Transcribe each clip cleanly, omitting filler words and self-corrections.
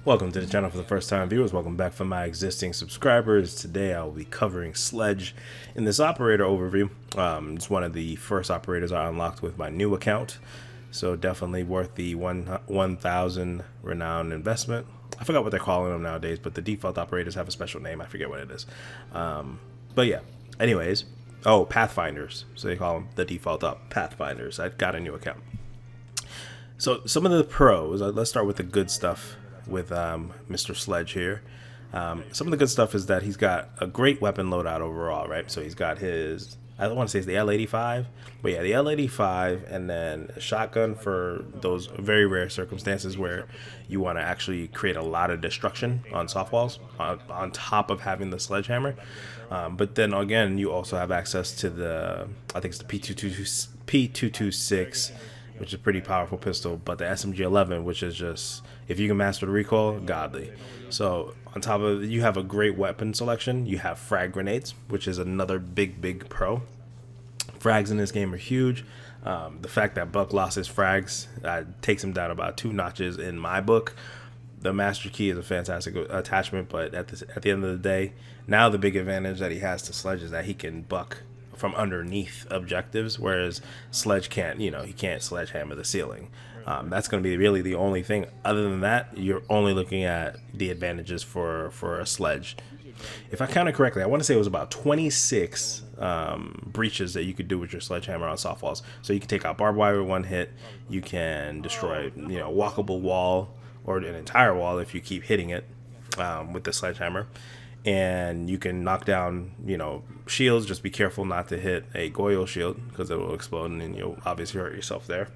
Welcome to the channel for the first time viewers. Welcome back for my existing subscribers. Today I'll be covering Sledge in this operator overview. It's one of the first operators I unlocked with my new account, so definitely worth the 1,000 renown investment. I forgot what they're calling them nowadays, but the default operators have a special name. I forget what it is. But yeah, anyways. Oh, Pathfinders. So they call them the default Pathfinders. I got a new account. So some of the pros, let's start with the good stuff with Mr. Sledge here. Some of the good stuff is that he's got a great weapon loadout overall, right? So he's got his, I don't want to say it's the L85, but yeah, the L85, and then a shotgun for those very rare circumstances where you want to actually create a lot of destruction on soft walls, on top of having the sledgehammer. But then again, you also have access to the, I think it's the P226, which is a pretty powerful pistol, but the SMG11, which is just, if you can master the recoil, godly. So on top of it, you have a great weapon selection. You have frag grenades, which is another big pro. Frags in this game are huge. The fact that Buck lost his frags takes him down about 2 notches in my book. The master key is a fantastic attachment, but at the end of the day, now the big advantage that he has to Sledge is that he can buck from underneath objectives, whereas Sledge can't, he can't sledgehammer the ceiling. That's going to be really the only thing. Other than that, you're only looking at the advantages for a Sledge. If I counted correctly, I want to say it was about 26 breaches that you could do with your sledgehammer on soft walls. So you can take out barbed wire with one hit. You can destroy, a walkable wall or an entire wall if you keep hitting it with the sledgehammer. And you can knock down, shields. Just be careful not to hit a recoil shield because it will explode and then you'll obviously hurt yourself there.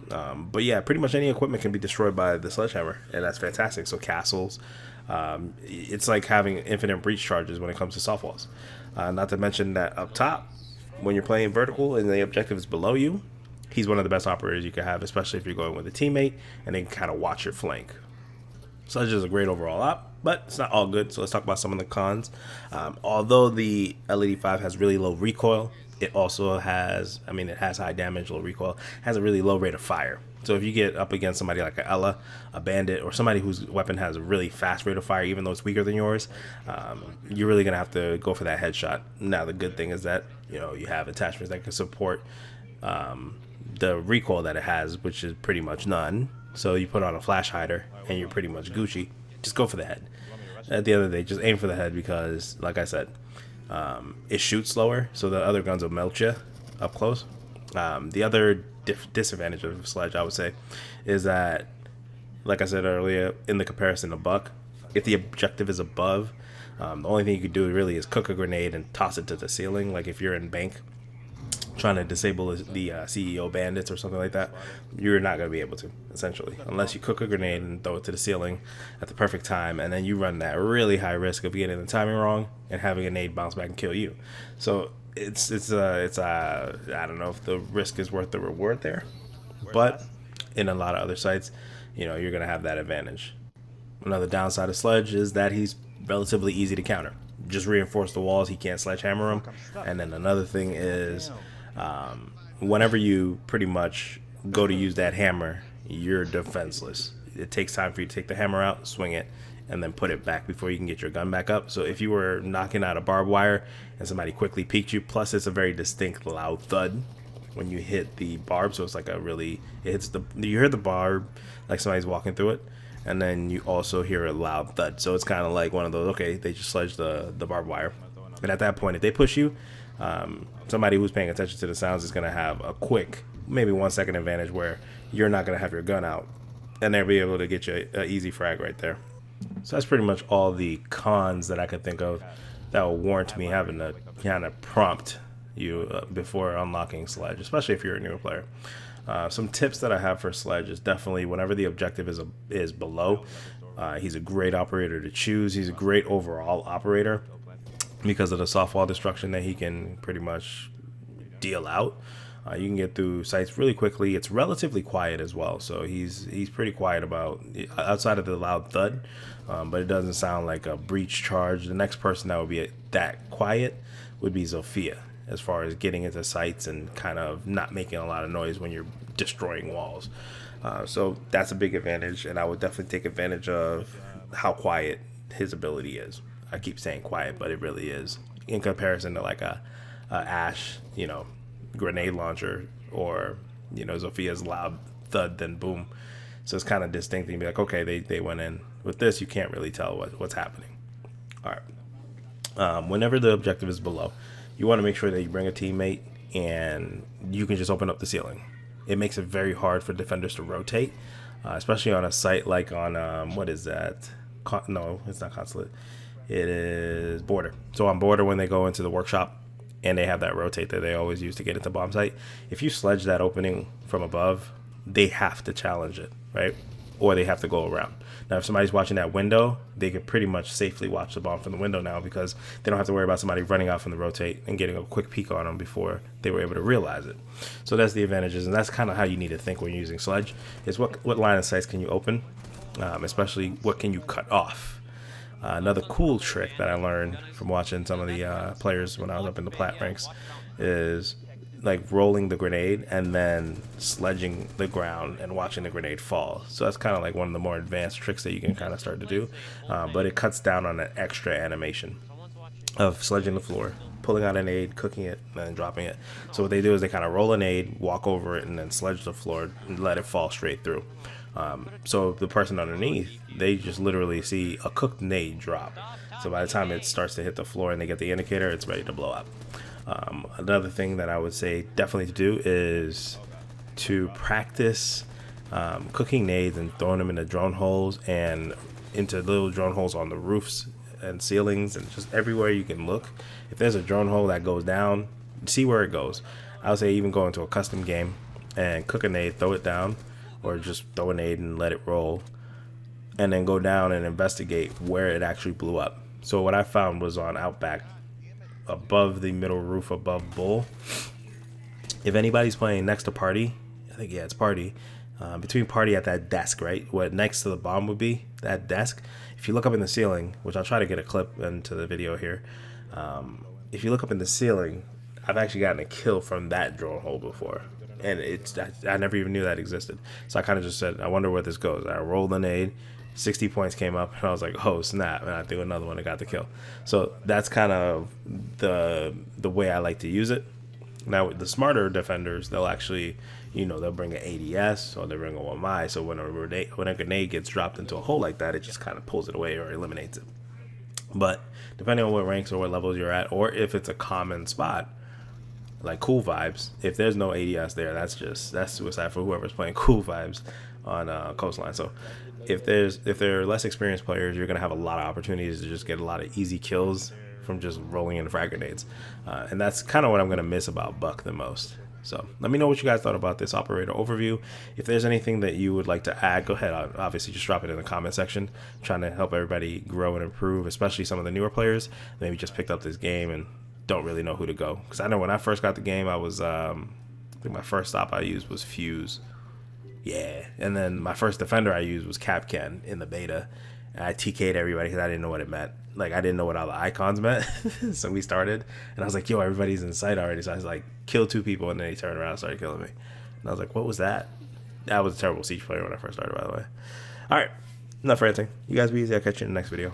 But yeah, pretty much any equipment can be destroyed by the sledgehammer, and that's fantastic. So castles, it's like having infinite breach charges when it comes to soft walls. Not to mention that up top, when you're playing vertical and the objective is below you, he's one of the best operators you can have, especially if you're going with a teammate and then kind of watch your flank. Sledge is a great overall op, but it's not all good. So let's talk about some of the cons. Although the L85 has really low recoil, it also has, it has high damage, low recoil, has a really low rate of fire. So if you get up against somebody like a Ella, a bandit, or somebody whose weapon has a really fast rate of fire, even though it's weaker than yours, you're really going to have to go for that headshot. Now, the good thing is that, you have attachments that can support the recoil that it has, which is pretty much none. So you put on a flash hider and you're pretty much Gucci. Just go for the head. At the end of the day, just aim for the head because, like I said, it shoots slower, so the other guns will melt you up close. The other disadvantage of Sledge, I would say, is that, like I said earlier, in the comparison to Buck, if the objective is above, the only thing you could do really is cook a grenade and toss it to the ceiling. Like if you're in bank trying to disable the CEO bandits or something like that, you're not going to be able to, essentially, unless you cook a grenade and throw it to the ceiling at the perfect time, and then you run that really high risk of getting the timing wrong and having a nade bounce back and kill you. So it's I don't know if the risk is worth the reward there, but in a lot of other sites, you're going to have that advantage. Another downside of Sledge is that he's relatively easy to counter. Just reinforce the walls, he can't sledgehammer them. And then another thing is, whenever you pretty much go to use that hammer, you're defenseless. It takes time for you to take the hammer out, swing it, and then put it back before you can get your gun back up. So if you were knocking out a barbed wire and somebody quickly peeked you, plus it's a very distinct loud thud when you hit the barb, so it's like you hear the barb like somebody's walking through it, and then you also hear a loud thud. So it's kind of like one of those, okay, they just sledged the barbed wire. And at that point, if they push you, somebody who's paying attention to the sounds is going to have a quick, maybe 1 second advantage where you're not going to have your gun out, and they'll be able to get you an easy frag right there. So that's pretty much all the cons that I could think of that will warrant me having to kind of prompt you before unlocking Sledge, especially if you're a newer player. Some tips that I have for Sledge is definitely whenever the objective is below, he's a great operator to choose. He's a great overall operator because of the soft wall destruction that he can pretty much deal out. You can get through sites really quickly. It's relatively quiet as well, so he's pretty quiet outside of the loud thud, but it doesn't sound like a breach charge. The next person that would be that quiet would be Zofia, as far as getting into sites and kind of not making a lot of noise when you're destroying walls. So that's a big advantage, and I would definitely take advantage of how quiet his ability is. I keep saying quiet, but it really is in comparison to like a Ash, grenade launcher, or Zophia's loud thud, then boom. So it's kind of distinct. And you be like, okay, they went in with this. You can't really tell what's happening. All right. Whenever the objective is below, you want to make sure that you bring a teammate and you can just open up the ceiling. It makes it very hard for defenders to rotate, especially on a site like on, what is that? No, it's not Consulate. It is Border. So on Border, when they go into the workshop and they have that rotate that they always use to get into bomb site, if you sledge that opening from above, they have to challenge it, right? Or they have to go around. Now, if somebody's watching that window, they can pretty much safely watch the bomb from the window now, because they don't have to worry about somebody running out from the rotate and getting a quick peek on them before they were able to realize it. So that's the advantages, and that's kind of how you need to think when you're using Sledge, is what line of sights can you open, especially what can you cut off. Another cool trick that I learned from watching some of the players when I was up in the plat ranks is like rolling the grenade and then sledging the ground and watching the grenade fall. So that's kind of like one of the more advanced tricks that you can kind of start to do, but it cuts down on an extra animation of sledging the floor, pulling out an aid, cooking it, and then dropping it. So what they do is they kind of roll an aid, walk over it, and then sledge the floor and let it fall straight through. So the person underneath, they just literally see a cooked nade drop. So by the time it starts to hit the floor and they get the indicator, it's ready to blow up. Another thing that I would say definitely to do is to practice cooking nades and throwing them into drone holes and into little drone holes on the roofs and ceilings and just everywhere you can look. If there's a drone hole that goes down, see where it goes. I would say even go into a custom game and cook a nade, throw it down, or just throw a nade and let it roll, and then go down and investigate where it actually blew up. So what I found was on Outback, above the middle roof above Bull. If anybody's playing next to Party, I think, yeah, it's Party, between Party at that desk, right, what next to the bomb would be, that desk, if you look up in the ceiling, which I'll try to get a clip into the video here, if you look up in the ceiling, I've actually gotten a kill from that drone hole before, and I never even knew that existed. So I kind of just said, I wonder where this goes. I rolled an aid, 60 points came up, and I was like, oh snap, and I threw another one and got the kill. So that's kind of the way I like to use it. Now with the smarter defenders, they'll actually, they'll bring an ADS or they'll bring a 1MI, so when a grenade gets dropped into a hole like that, it just kind of pulls it away or eliminates it. But depending on what ranks or what levels you're at, or if it's a common spot like Cool Vibes, if there's no ADS there, that's suicide for whoever's playing Cool Vibes on Coastline. So if there are less experienced players, you're gonna have a lot of opportunities to just get a lot of easy kills from just rolling in frag grenades, and that's kind of what I'm gonna miss about Buck the most. So let me know what you guys thought about this operator overview. If there's anything that you would like to add, go ahead. Obviously, just drop it in the comment section. I'm trying to help everybody grow and improve, especially some of the newer players maybe just picked up this game and don't really know who to go. Because I know when I first got the game, I was I think my first stop I used was Fuse. Yeah, and then my first defender I used was Capcan in the beta, and I TK'd everybody because I didn't know what it meant. Like, I didn't know what all the icons meant. So we started, and I was like, yo, everybody's in sight already. So I was like, kill 2 people, and then he turned around and started killing me. And I was like, what was that? I was a terrible Siege player when I first started, by the way. All right, enough ranting. You guys be easy. I'll catch you in the next video.